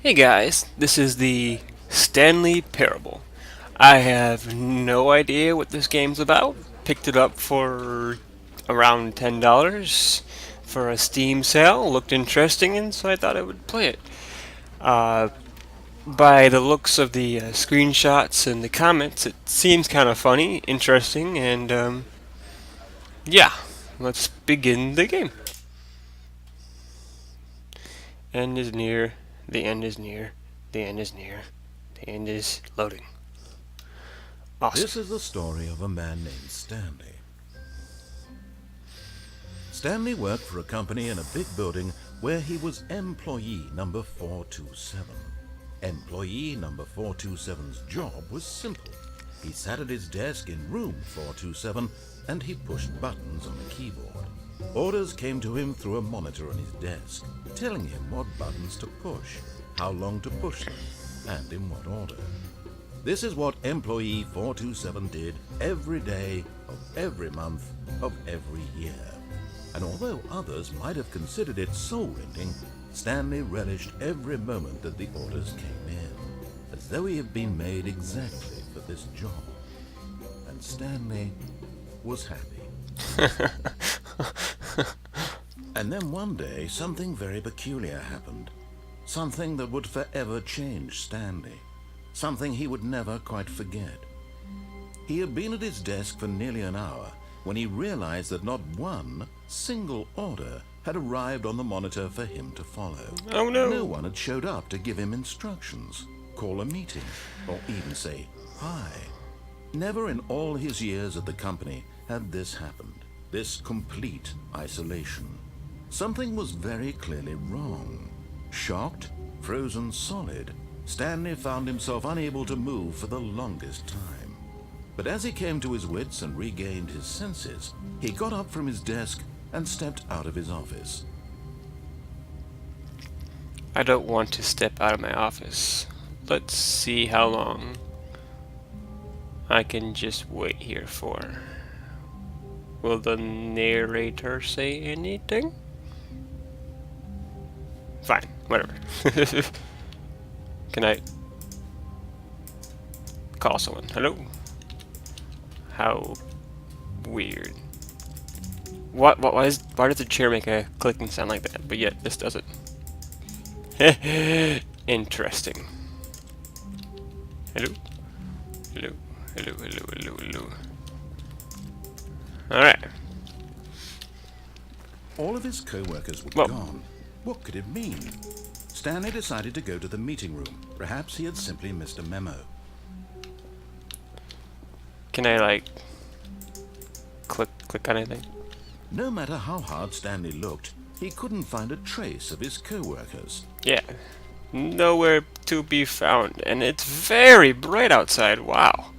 Hey guys, this is the Stanley Parable. I have no idea what this game's about. Picked it up for around $10 for a Steam sale. Looked interesting, and so I thought I would play it. Uh, by the looks of the screenshots and the comments, it seems kind of funny, interesting, and yeah, let's begin the game. End is near, the end is near, the end is near, the end is loading. Awesome. This is the story of a man named Stanley. Stanley worked for a company in a big building where he was employee number 427. Employee number 427's job was simple. He sat at his desk in room 427 and he pushed buttons on a keyboard. Orders came to him through a monitor on his desk, telling him what buttons to push, how long to push them, and in what order. This is what employee 427 did every day of every month of every year. And although others might have considered it soul-rending, Stanley relished every moment that the orders came in, as though he had been made exactly for this job. And Stanley was happy. And then one day, something very peculiar happened. Something that would forever change Stanley. Something he would never quite forget. He had been at his desk for nearly an hour when he realized that not one single order had arrived on the monitor for him to follow. Oh no! No one had showed up to give him instructions, call a meeting, or even say hi. Never in all his years at the company had this happened, this complete isolation. Something was very clearly wrong. Shocked, frozen solid, Stanley found himself unable to move for the longest time. But as he came to his wits and regained his senses, he got up from his desk and stepped out of his office. I don't want to step out of my office. Let's see how long I can just wait here for. Will the narrator say anything? Fine, whatever. Can I call someone? Hello? How weird. Why does the chair make a clicking sound like that, but yet this doesn't? Interesting. Hello? Hello? Hello, hello, hello, hello. Alright. All of his co-workers were Well, gone. What could it mean? Stanley decided to go to the meeting room. Perhaps he had simply missed a memo. can I like click on anything? No matter how hard Stanley looked, he couldn't find a trace of his co-workers. Yeah. Nowhere to be found, and it's very bright outside. Wow.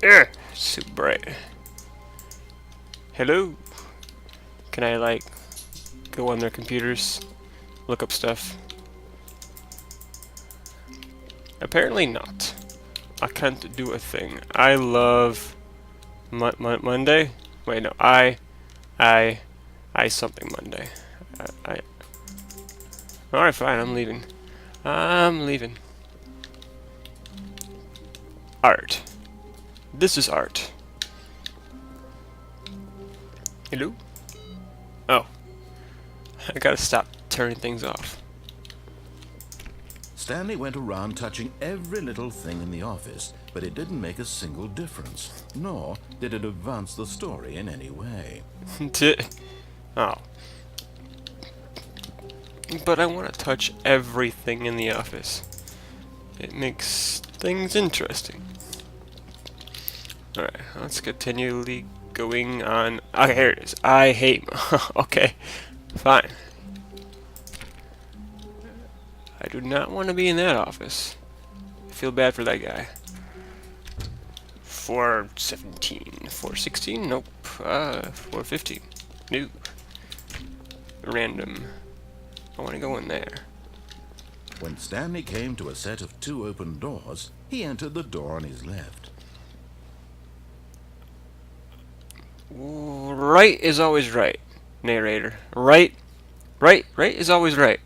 Ugh, so bright. Hello? Can I like go on their computers, look up stuff? Apparently not. I can't do a thing. I love Monday. Wait, no. I something Monday. I. Alright, fine. I'm leaving. I'm leaving. Art. This is art. Hello? Oh. I gotta stop turning things off. Stanley went around touching every little thing in the office, but it didn't make a single difference, nor did it advance the story in any way. Oh. But I want to touch everything in the office. It makes things interesting. Alright, let's continually going on. Okay, here it is. I hate. Okay, fine. I do not want to be in that office. I feel bad for that guy. 417. 416? Nope. 415. No. Random. I want to go in there. When Stanley came to a set of 2 open doors, he entered the door on his left. Right is always right, narrator. Right is always right.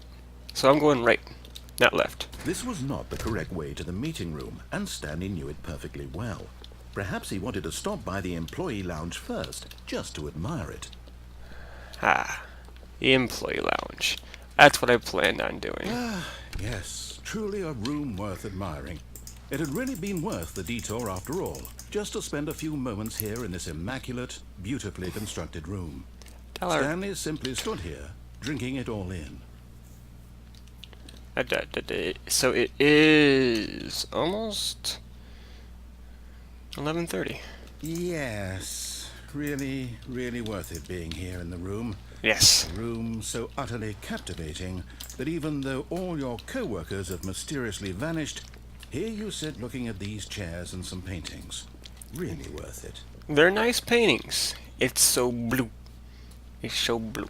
So I'm going right. not left. This was not the correct way to the meeting room, and Stanley knew it perfectly well. Perhaps he wanted to stop by the employee lounge first, just to admire it. Ah, the employee lounge. That's what I planned on doing. Yes, truly a room worth admiring. It had really been worth the detour after all, just to spend a few moments here in this immaculate, beautifully constructed room. Dollar. Stanley simply stood here, drinking it all in. So it is almost 11:30. Yes, really, really worth it being here in the room. Yes. A room so utterly captivating that even though all your co-workers have mysteriously vanished, here you sit looking at these chairs and some paintings. Really worth it. They're nice paintings. It's so blue. It's so blue.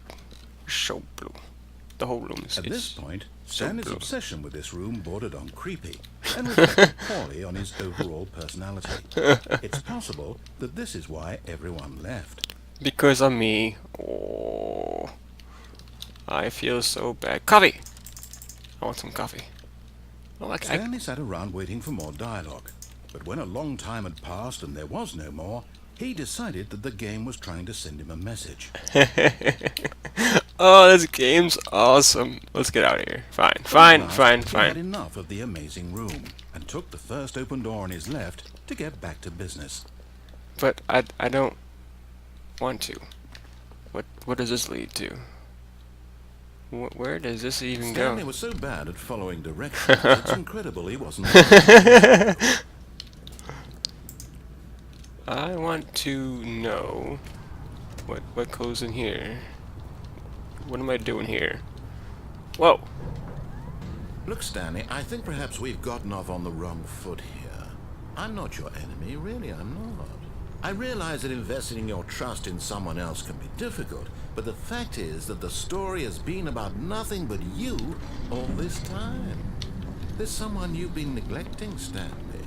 It's so blue. The whole room is. At this point, so Stanley's blue. obsession with this room bordered on creepy and reflected poorly on his overall personality. It's possible that this is why everyone left. Because of me. Oh, I feel so bad. Coffee. I want some coffee. Oh, I Stanley sat around waiting for more dialogue, but when a long time had passed and there was no more, he decided that the game was trying to send him a message. Oh, this game's awesome. Let's get out of here. Fine. He had enough of the amazing room and took the first open door on his left to get back to business. But I don't want to. What does this lead to? Where does this even Stanley go? was so bad at following directions, it's incredible he wasn't. I want to know what goes in here. What am I doing here? Whoa! Look, Stanley, I think perhaps we've gotten off on the wrong foot here. I'm not your enemy, really, I'm not. I realize that investing your trust in someone else can be difficult, but the fact is that the story has been about nothing but you all this time. There's someone you've been neglecting, Stanley.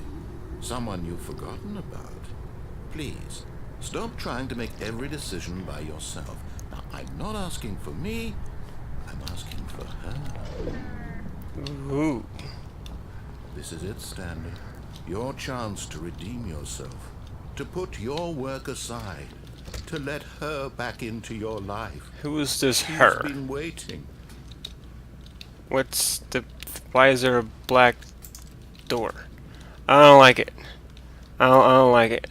Someone you've forgotten about. Please, stop trying to make every decision by yourself. Now, I'm not asking for me, I'm asking for her. Ooh. This is it, Stanley. Your chance to redeem yourself. To put your work aside. To let her back into your life. Who is this She's her? been waiting. What's the... Why is there a black door? I don't like it. I don't like it.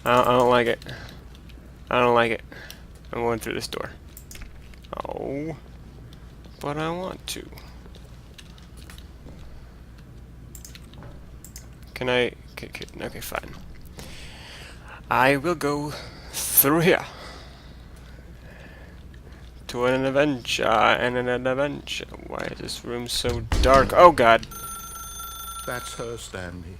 I don't like it. I don't like it. I'm going through this door. Oh. But I want to. Can I... Okay, fine. I will go through here. To an adventure and an adventure. Why is this room so dark? Oh god. That's her, Stanley.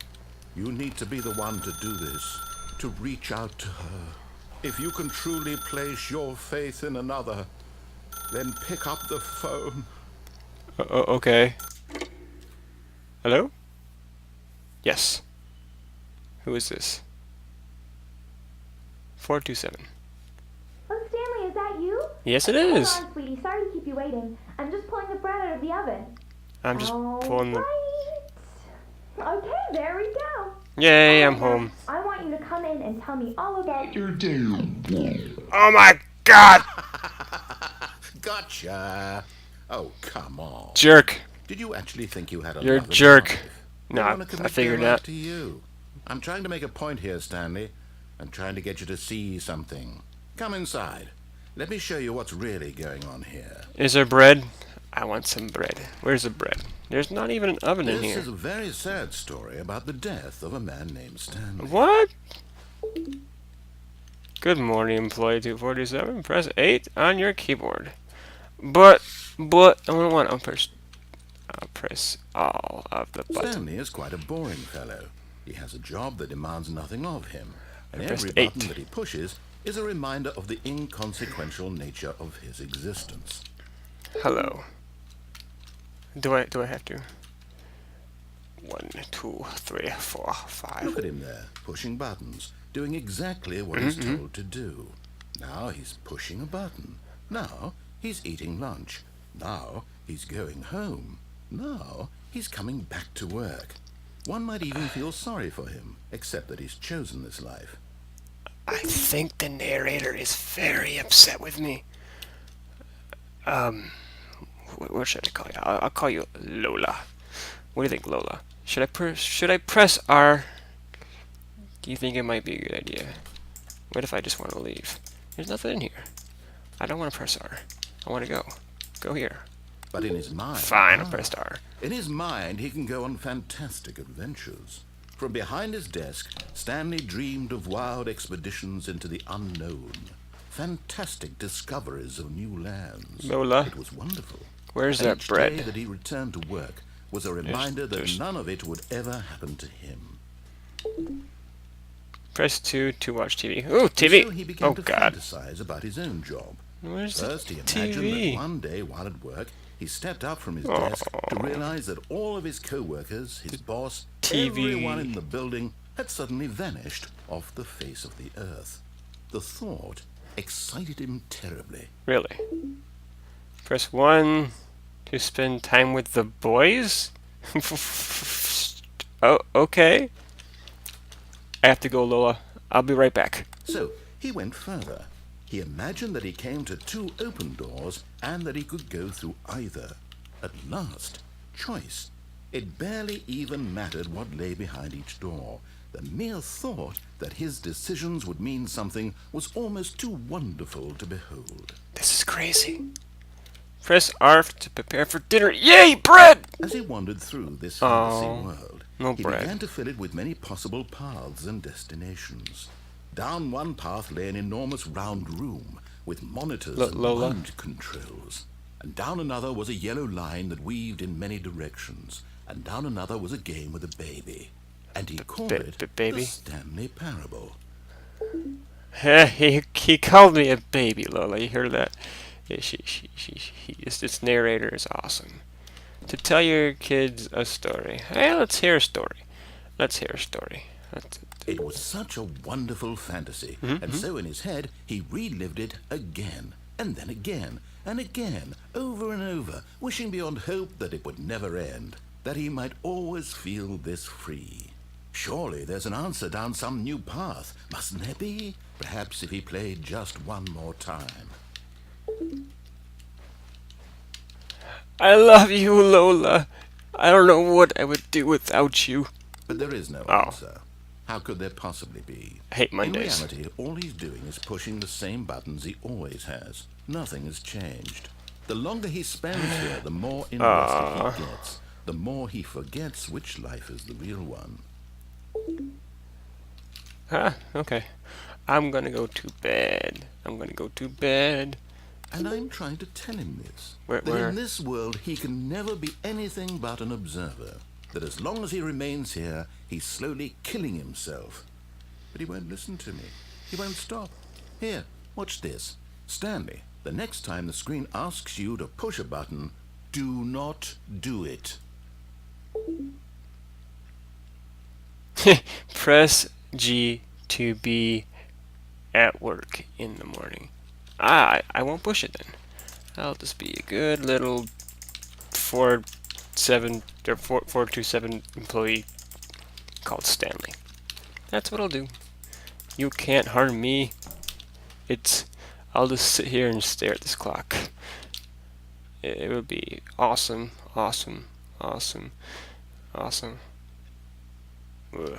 You need to be the one to do this. To reach out to her. If you can truly place your faith in another, then pick up the phone. Okay. Hello? Yes. Who is this? 427. Oh, Stanley, is that you? Yes, it is. Hold on, sweetie. Sorry to keep you waiting. I'm just pulling the bread out of the oven. I'm just pulling the... Right. Okay, there we go. Yay, I'm Now, home. I want you to come in and tell me all about your Oh my god! Gotcha. Oh, come on. Jerk. Did you actually think you had a You're a love in jerk. life? They No, wanna I commit figured their life that. to you. I'm trying to make a point here, Stanley. I'm trying to get you to see something. Come inside. Let me show you what's really going on here. Is there bread? I want some bread. Where's the bread? There's not even an oven in This here. is a very sad story about the death of a man named Stanley. What? Good morning, employee 247. Press 8 on your keyboard. But, I'll press all of the buttons. Stanley is quite a boring fellow. He has a job that demands nothing of him. And I pressed every 8. button that he pushes is a reminder of the inconsequential nature of his existence. Hello. Do I have to? 1, 2, 3, 4, 5. Look at him there, pushing buttons, doing exactly what he's told to do. Now he's pushing a button. Now he's eating lunch. Now he's going home. Now he's coming back to work. One might even feel sorry for him, except that he's chosen this life. I think the narrator is very upset with me. What should I call you? I'll call you Lola. What do you think, Lola? Should I press R? Do you think it might be a good idea? What if I just want to leave? There's nothing in here. I don't want to press R. I want to go. Go here. But in his mind... Fine, I pressed R. In his mind, he can go on fantastic adventures. From behind his desk, Stanley dreamed of wild expeditions into the unknown. Fantastic discoveries of new lands. Lola, It was wonderful. where's And that each bread? day that he returned to work was a reminder that none of it would ever happen to him. Press 2 to watch TV. Ooh, TV! So he began Oh, to God. fantasize about his own job. Where's the First, he imagined TV? that one day while at work, he stepped up from his desk to realize that all of his co-workers, his boss, TV. everyone in the building had suddenly vanished off the face of the earth. The thought excited him terribly. Really? Press 1 to spend time with the boys? Oh, okay. I have to go, Lola. I'll be right back. So he went further. He imagined that he came to 2 open doors and that he could go through either. At last, choice. It barely even mattered what lay behind each door. The mere thought that his decisions would mean something was almost too wonderful to behold. This is crazy. Press R to prepare for dinner. Yay, bread! As he wandered through this fantasy Oh, world, no he bread. began to fill it with many possible paths and destinations. Down one path lay an enormous round room with monitors and Lola? mind controls. And down another was a yellow line that weaved in many directions. And down another was a game with a baby. And he called it baby? the Stanley Parable. He called me a baby, Lola. You heard that? Yeah, this narrator is awesome. To tell your kids a story. Hey, let's hear a story. Let's hear a story. It was such a wonderful fantasy, and so in his head he relived it again, and then again, and again, over and over, wishing beyond hope that it would never end, that he might always feel this free. Surely there's an answer down some new path, mustn't there be? Perhaps if he played just one more time. I love you, Lola. I don't know what I would do without you. But there is no Oh. answer. How could there possibly be? I hate Mondays. In reality, all he's doing is pushing the same buttons he always has. Nothing has changed. The longer he spends here, the more invested he gets. The more he forgets which life is the real one. Okay. I'm gonna go to bed. I'm gonna go to bed. And I'm trying to tell him this. Where- that in this world he can never be anything but an observer. That as long as he remains here, he's slowly killing himself. But he won't listen to me. He won't stop. Here, watch this. Stanley, the next time the screen asks you to push a button, do not do it. Press G to be at work in the morning. I won't push it then. I'll just be a good little 427 employee called Stanley. That's what I'll do. You can't harm me. I'll just sit here and stare at this clock. It would be awesome, awesome, awesome, awesome. Ugh.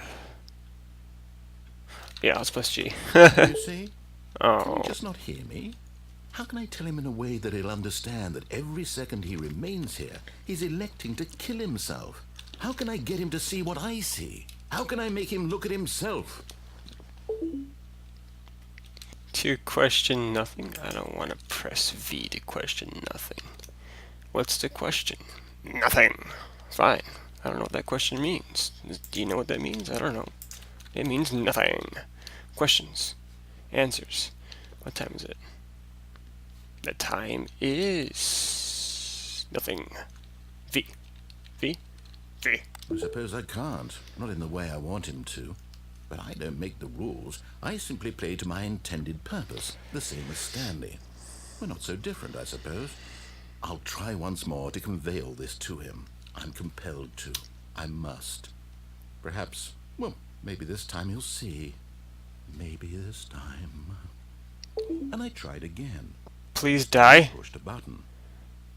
Yeah, let's press G. You see? Can Oh, he just not hear me? How can I tell him in a way that he'll understand that every second he remains here, he's electing to kill himself? How can I get him to see what I see? How can I make him look at himself? to question nothing. I don't want to press V to question nothing. What's the question? Nothing. Fine. I don't know what that question means. Do you know what that means? I don't know. It means nothing. Questions. Answers. What time is it? The time is nothing. V. V. V. I suppose I can't. Not in the way I want him to. But I don't make the rules. I simply play to my intended purpose, the same as Stanley. We're not so different, I suppose. I'll try once more to convey all this to him. I'm compelled to. I must. Perhaps, well, maybe this time you'll see. Maybe this time. And I tried again. Please Stanley die. pushed a button.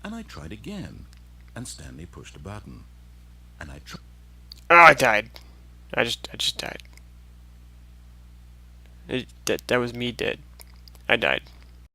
And I tried again. And Stanley pushed a button. And I tried. Oh, I died. I just died. That was me dead. I died.